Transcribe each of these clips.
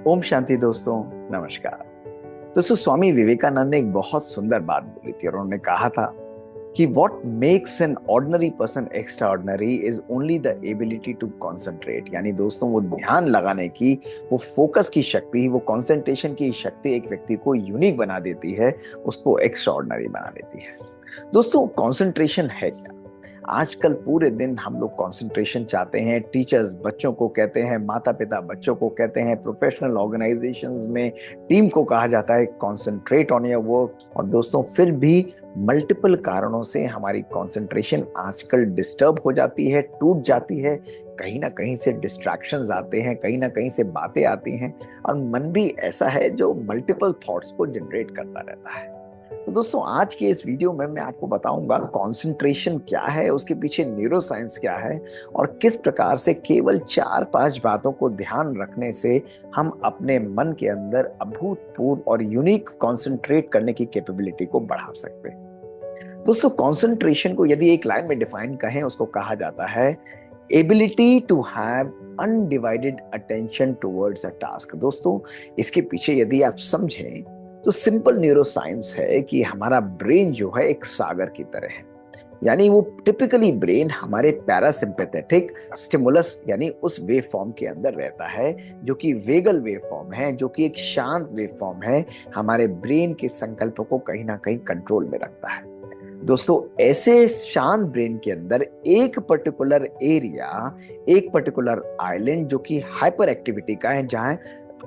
ओम शांति दोस्तों। नमस्कार दोस्तों। स्वामी विवेकानंद ने एक बहुत सुंदर बात बोली थी और उन्होंने कहा था कि what makes an ordinary person extraordinary is only the ability to concentrate. यानी दोस्तों वो ध्यान लगाने की, वो फोकस की शक्ति, वो कंसंट्रेशन की शक्ति एक व्यक्ति को यूनिक बना देती है, उसको एक्स्ट्रा ऑर्डिनरी बना देती है। दोस्तों कंसंट्रेशन है क्या? आजकल पूरे दिन हम लोग कंसंट्रेशन चाहते हैं। टीचर्स बच्चों को कहते हैं, माता पिता बच्चों को कहते हैं, प्रोफेशनल ऑर्गेनाइजेशंस में टीम को कहा जाता है कंसंट्रेट ऑन योर वर्क। और दोस्तों फिर भी मल्टीपल कारणों से हमारी कंसंट्रेशन आजकल डिस्टर्ब हो जाती है, टूट जाती है। कहीं ना कहीं से डिस्ट्रैक्शंस आते हैं, कहीं ना कहीं से बातें आती हैं और मन भी ऐसा है जो मल्टीपल थॉट्स को जनरेट करता रहता है। तो दोस्तों आज के इस वीडियो में मैं आपको बताऊंगा कंसंट्रेशन क्या है, उसके पीछे न्यूरो साइंस क्या है और किस प्रकार से केवल 4-5 बातों को ध्यान रखने से हम अपने मन के अंदर अभूतपूर्व और यूनिक कंसंट्रेट करने की कैपेबिलिटी को बढ़ा सकते हैं। दोस्तों कंसंट्रेशन को यदि एक लाइन में डिफाइन कहें, उसको कहा जाता है ability to have undivided attention towards a task. दोस्तों इसके पीछे यदि आप समझें तो सिंपल न्यूरो साइंस है कि हमारा ब्रेन जो है एक सागर की तरह है। यानी वो टिपिकली ब्रेन हमारे पैरासिम्पैथेटिक स्टिमुलस यानी उस वेव फॉर्म के अंदर रहता है, जो कि वेगल वेव फॉर्म है, जो कि एक शांत वेव फॉर्म है। हमारे ब्रेन के संकल्पों को कहीं ना कहीं कंट्रोल में रखता है। दोस्तों ऐसे शांत ब्रेन के अंदर एक पर्टिकुलर एरिया, एक पर्टिकुलर आइलैंड जो कि हाइपर एक्टिविटी का है, जहां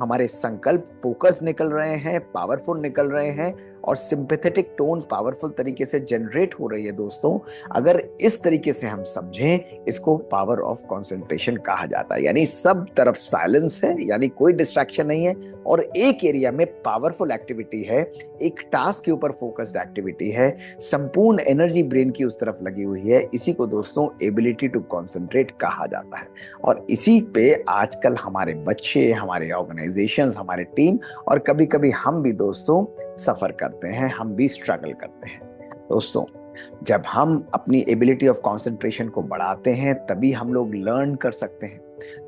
हमारे संकल्प फोकस निकल रहे हैं, पावरफुल निकल रहे हैं और सिंपैथेटिक टोन पावरफुल तरीके से जनरेट हो रही है। दोस्तों अगर इस तरीके से हम समझें, इसको पावर ऑफ कंसंट्रेशन कहा जाता है। यानी सब तरफ साइलेंस है, यानी कोई डिस्ट्रैक्शन नहीं है और एक एरिया में पावरफुल एक्टिविटी है, एक टास्क के ऊपर फोकस्ड एक्टिविटी है, संपूर्ण एनर्जी ब्रेन की उस तरफ लगी हुई है। इसी को दोस्तों एबिलिटी टू कंसंट्रेट कहा जाता है। और इसी पे आजकल हमारे बच्चे, हमारे ऑर्गेनाइजेशंस, हमारे टीम और कभी कभी हम भी दोस्तों सफर करते हैं, हम भी स्ट्रगल करते हैं। दोस्तों जब हम अपनी एबिलिटी ऑफ कंसंट्रेशन को बढ़ाते हैं तभी हम लोग लर्न कर सकते हैं,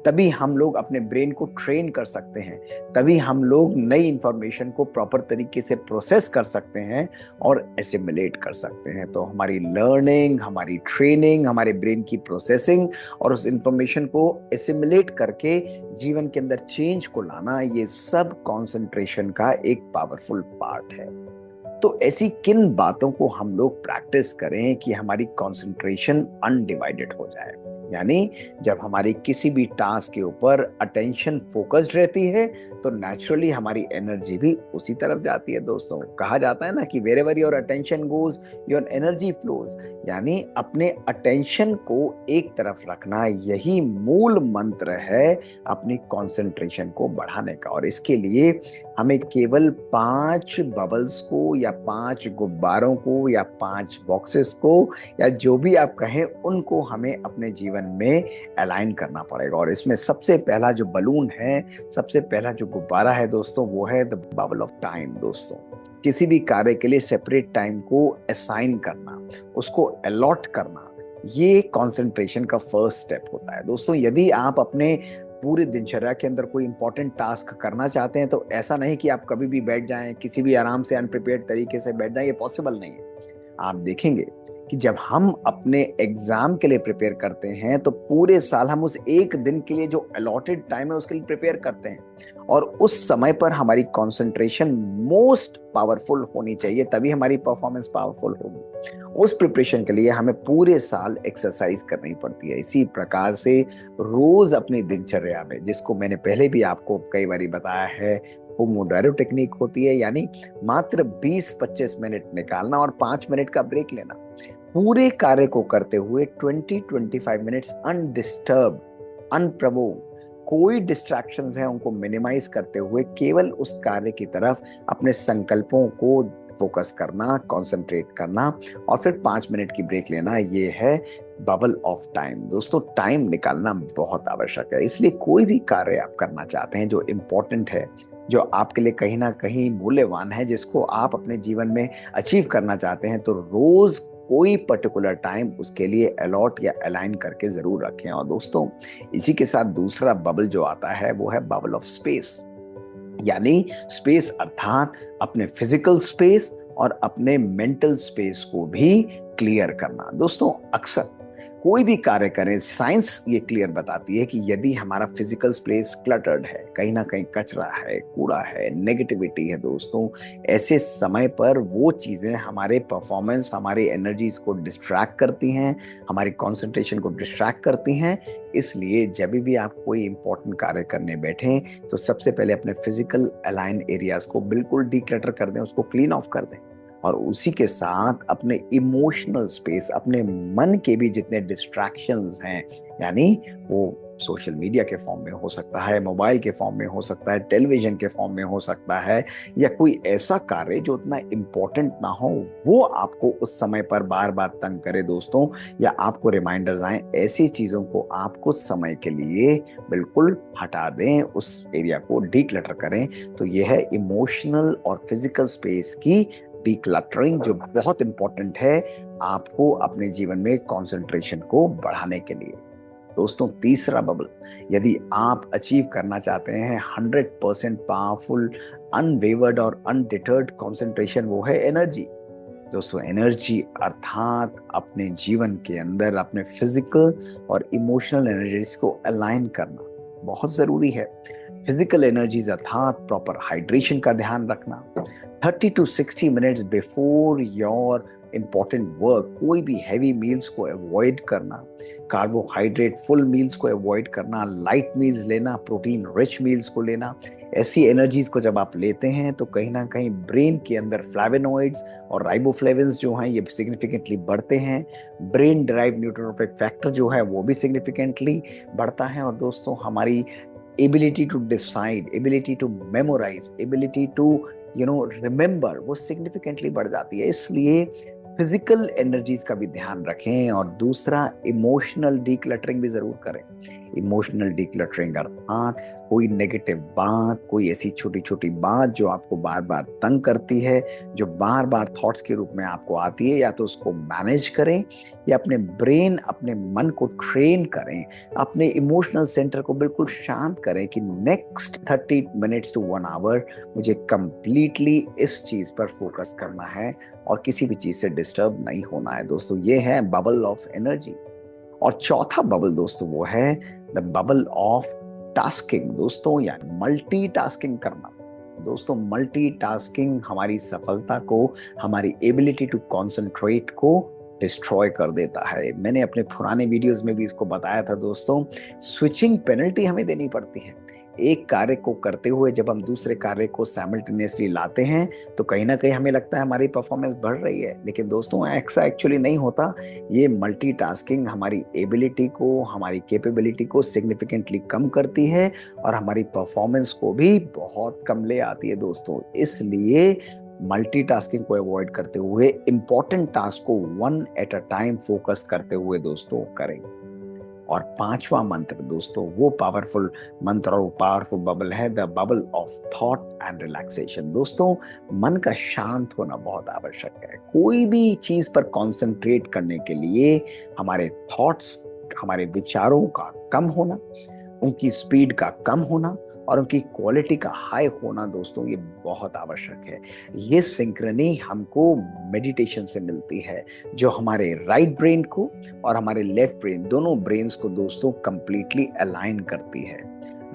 तभी हम लोग अपने ब्रेन को ट्रेन कर सकते हैं, तभी हम लोग नई इंफॉर्मेशन को प्रॉपर तरीके से प्रोसेस कर सकते हैं और एसिमुलेट कर सकते हैं। तो हमारी लर्निंग, हमारी ट्रेनिंग, हमारे ब्रेन की प्रोसेसिंग और उस इंफॉर्मेशन को एसिमुलेट करके जीवन के अंदर चेंज को लाना, ये सब कंसंट्रेशन का एक पावरफुल पार्ट है। तो ऐसी किन बातों को हम लोग प्रैक्टिस करें कि हमारी कंसंट्रेशन अनडिवाइडेड हो जाए? यानी जब हमारी किसी भी टास्क के ऊपर अटेंशन फोकस्ड रहती है तो नेचुरली हमारी एनर्जी भी उसी तरफ जाती है। दोस्तों कहा जाता है ना कि wherever your attention goes your energy flows. यानी अपने अटेंशन को एक तरफ रखना, यही मूल मंत्र है अपनी कंसंट्रेशन को बढ़ाने का। और इसके लिए हमें केवल 5 बबल्स को या 5 गुब्बारों को या 5 बॉक्सेस को या जो भी आप कहें उनको हमें अपने जीवन में अलाइन करना पड़ेगा। और इसमें सबसे पहला जो बलून है, सबसे पहला जो गुब्बारा है दोस्तों, वो है द बबल ऑफ टाइम। दोस्तों किसी भी कार्य के लिए सेपरेट टाइम को असाइन करना, उसको अलॉट करना, ये कंसंट्रेशन का फर्स्ट स्टेप होता है। दोस्तों यदि आप अपने पूरे दिनचर्या के अंदर कोई इंपॉर्टेंट टास्क करना चाहते हैं तो ऐसा नहीं कि आप कभी भी बैठ जाएं, किसी भी आराम से अनप्रिपेयर्ड तरीके से बैठ जाएं, ये पॉसिबल नहीं है। आप देखेंगे कि जब हम अपने एग्जाम के लिए प्रिपेयर करते हैं तो पूरे साल हम उस एक दिन के लिए जो अलॉटेड टाइम है उसके लिए प्रिपेयर करते हैं और उस समय पर हमारी कंसंट्रेशन मोस्ट पावरफुल होनी चाहिए, तभी हमारी परफॉर्मेंस पावरफुल होगी। उस प्रिपरेशन के लिए हमें पूरे साल एक्सरसाइज करनी पड़ती है। इसी प्रकार से रोज अपनी दिनचर्या में, जिसको मैंने पहले भी आपको कई बार बताया है, पोमोडोरो टेक्निक होती है, यानी मात्र 20-25 मिनट निकालना और 5 मिनट का ब्रेक लेना। पूरे कार्य को करते हुए 20-25 मिनट्स अनडिस्टर्ब, अनप्रवोक्ड, कोई डिस्ट्रैक्शंस हैं उनको मिनिमाइज करते हुए केवल उस कार्य की तरफ अपने संकल्पों को फोकस करना, कंसंट्रेट करना और फिर 5 मिनट की ब्रेक लेना। ये है बबल ऑफ टाइम। दोस्तों टाइम निकालना बहुत आवश्यक है। इसलिए कोई भी कार्य आप करना चाहते हैं जो इम्पोर्टेंट है, जो आपके लिए कहीं ना कहीं मूल्यवान है, जिसको आप अपने जीवन में अचीव करना चाहते हैं, तो रोज कोई पर्टिकुलर टाइम उसके लिए अलॉट या अलाइन करके जरूर रखें। और दोस्तों इसी के साथ दूसरा बबल जो आता है वो है बबल ऑफ स्पेस। यानी स्पेस अर्थात अपने फिजिकल स्पेस और अपने मेंटल स्पेस को भी क्लियर करना। दोस्तों अक्सर कोई भी कार्य करें, साइंस ये क्लियर बताती है कि यदि हमारा फिजिकल स्पेस क्लटर्ड है, कहीं ना कहीं कचरा है, कूड़ा है, नेगेटिविटी है दोस्तों, ऐसे समय पर वो चीजें हमारे परफॉर्मेंस, हमारी एनर्जीज को डिस्ट्रैक्ट करती हैं, हमारी कंसंट्रेशन को डिस्ट्रैक्ट करती हैं। इसलिए जब भी आप कोई इंपॉर्टेंट कार्य करने बैठें तो सबसे पहले अपने फिजिकल अलाइन एरियाज को बिल्कुल डीक्लटर कर दें, उसको क्लीन ऑफ कर दें, और उसी के साथ अपने इमोशनल स्पेस, अपने मन के भी जितने डिस्ट्रैक्शंस हैं, यानी वो सोशल मीडिया के फॉर्म में हो सकता है, मोबाइल के फॉर्म में हो सकता है, टेलीविजन के फॉर्म में हो सकता है, या कोई ऐसा कार्य जो उतना इम्पोर्टेंट ना हो वो आपको उस समय पर बार बार तंग करे दोस्तों, या आपको रिमाइंडर्स आए, ऐसी चीजों को आप कुछ समय के लिए बिल्कुल हटा दें, उस एरिया को डीक्लटर करें। तो यह है इमोशनल और फिजिकल स्पेस की डीक्लटरिंग, जो बहुत इंपॉर्टेंट है आपको अपने जीवन में कंसंट्रेशन को बढ़ाने के लिए। दोस्तों तीसरा बबल, यदि आप अचीव करना चाहते हैं 100% पावरफुल, अनवेवर्ड और अनडिटर्ड कंसंट्रेशन, वो है एनर्जी। दोस्तों एनर्जी अर्थात अपने जीवन के अंदर अपने फिजिकल और इमोशनल एनर्जीज को अलाइन करना बहुत जरूरी है। फिजिकल एनर्जीज अर्थात प्रॉपर हाइड्रेशन का ध्यान रखना, 30 to 60 minutes before your important work कोई भी हैवी मील्स को अवॉइड करना, कार्बोहाइड्रेट फुल मील्स को अवॉइड करना, लाइट मील्स लेना, प्रोटीन रिच मील्स को लेना। ऐसी एनर्जीज को जब आप लेते हैं तो कहीं ना कहीं ब्रेन के अंदर फ्लैवेनॉइड्स और राइबोफ्लेविन्स जो हैं ये सिग्निफिकेंटली बढ़ते हैं, ब्रेन ड्राइव न्यूरोट्रोपिक फैक्टर जो है वो भी सिग्निफिकेंटली बढ़ता है, और दोस्तों हमारी ability to decide, ability to memorize, ability to remember वो सिग्निफिकेंटली बढ़ जाती है। इसलिए फिजिकल एनर्जीज का भी ध्यान रखें, और दूसरा इमोशनल डीक्लटरिंग भी जरूर करें। इमोशनल डीक्लटरिंग अर्थात कोई नेगेटिव बात, कोई ऐसी छोटी छोटी बात जो आपको बार बार तंग करती है, जो बार बार थॉट्स के रूप में आपको आती है, या तो उसको मैनेज करें या अपने ब्रेन, अपने मन को ट्रेन करें, अपने इमोशनल सेंटर को बिल्कुल शांत करें कि नेक्स्ट 30 मिनट्स टू 1 आवर मुझे कंप्लीटली इस चीज पर फोकस करना है और किसी भी चीज से डिस्टर्ब नहीं होना है। दोस्तों ये है बबल ऑफ एनर्जी। और चौथा बबल दोस्तों वो है द बबल ऑफ टास्किंग दोस्तों, यानी मल्टीटास्किंग करना। दोस्तों मल्टीटास्किंग हमारी सफलता को, हमारी एबिलिटी टू कंसंट्रेट को डिस्ट्रॉय कर देता है। मैंने अपने पुराने वीडियोस में भी इसको बताया था दोस्तों, स्विचिंग पेनल्टी हमें देनी पड़ती है। एक कार्य को करते हुए जब हम दूसरे कार्य को साइमल्टेनियसली लाते हैं तो कहीं ना कहीं हमें लगता है हमारी परफॉर्मेंस बढ़ रही है, लेकिन दोस्तों ऐसा एक्चुअली नहीं होता। ये मल्टीटास्किंग हमारी एबिलिटी को, हमारी कैपेबिलिटी को सिग्निफिकेंटली कम करती है और हमारी परफॉर्मेंस को भी बहुत कम ले आती है दोस्तों। इसलिए मल्टीटास्किंग को अवॉइड करते हुए इंपॉर्टेंट टास्क को one at a time focus करते हुए दोस्तों करें। और पांचवा मंत्र दोस्तों वो पावरफुल मंत्र और पावरफुल बबल है the bubble of thought and relaxation. दोस्तों मन का शांत होना बहुत आवश्यक है। कोई भी चीज पर कंसंट्रेट करने के लिए हमारे थॉट्स, हमारे विचारों का कम होना, उनकी स्पीड का कम होना और उनकी क्वालिटी का हाई होना दोस्तों ये बहुत आवश्यक है। ये सिंक्रनी हमको मेडिटेशन से मिलती है, जो हमारे राइट ब्रेन को और हमारे लेफ्ट ब्रेन, दोनों ब्रेन्स को दोस्तों कंप्लीटली अलाइन करती है।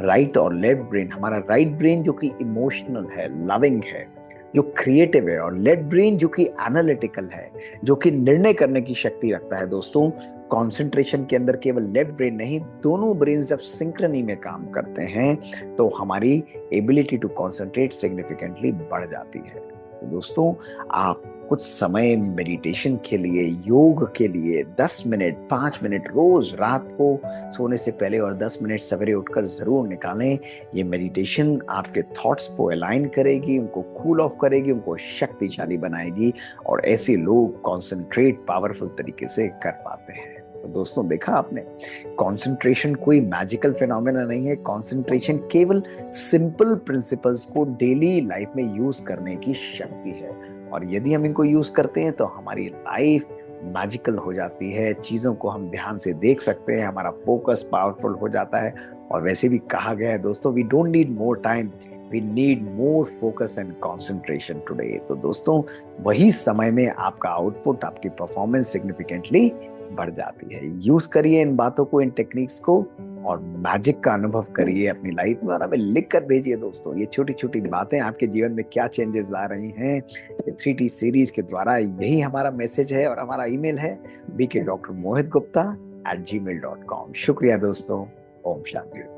राइट और लेफ्ट ब्रेन, हमारा राइट ब्रेन जो कि इमोशनल है, लविंग है, जो क्रिएटिव है, और लेफ्ट ब्रेन जो कि एनालिटिकल है, जो कि निर्णय करने की शक्ति रखता है। दोस्तों कंसंट्रेशन के अंदर केवल लेफ्ट ब्रेन नहीं, दोनों ब्रेन जब सिंक्रनी में काम करते हैं तो हमारी एबिलिटी टू कंसंट्रेट सिग्निफिकेंटली बढ़ जाती है। तो दोस्तों आप कुछ समय मेडिटेशन के लिए, योग के लिए 10 मिनट, 5 मिनट रोज रात को सोने से पहले और 10 मिनट सवेरे उठकर जरूर निकालें। ये मेडिटेशन आपके थॉट्स को अलाइन करेगी, उनको कूल ऑफ करेगी, उनको शक्तिशाली बनाएगी, और ऐसे लोग कंसंट्रेट पावरफुल तरीके से कर पाते हैं। तो दोस्तों देखा आपने, कंसंट्रेशन कोई मैजिकल फिनोमेना नहीं है। कंसंट्रेशन केवल सिंपल प्रिंसिपल्स को डेली लाइफ में यूज करने की शक्ति है, और यदि हम इनको यूज करते हैं तो हमारी लाइफ मैजिकल हो जाती है। चीजों को हम ध्यान से देख सकते हैं, हमारा फोकस पावरफुल हो जाता है। और वैसे भी कहा गया है दोस्तों, we don't need more time, we need more focus and concentration today. तो दोस्तों, वही समय में आपका आउटपुट, आपकी परफॉर्मेंस सिग्निफिकेंटली बढ़ जाती है। यूज करिए इन बातों को, इन टेक्निक्स को, और मैजिक का अनुभव करिए अपनी लाइफ में, और हमें लिख कर भेजिए दोस्तों। ये छोटी छोटी बातें आपके जीवन में क्या चेंजेस ला रही हैं। ये 3T सीरीज के द्वारा यही हमारा मैसेज है, और हमारा ईमेल है bk.mohitgupta@gmail.com। शुक्रिया दोस्तों। ओम शांति।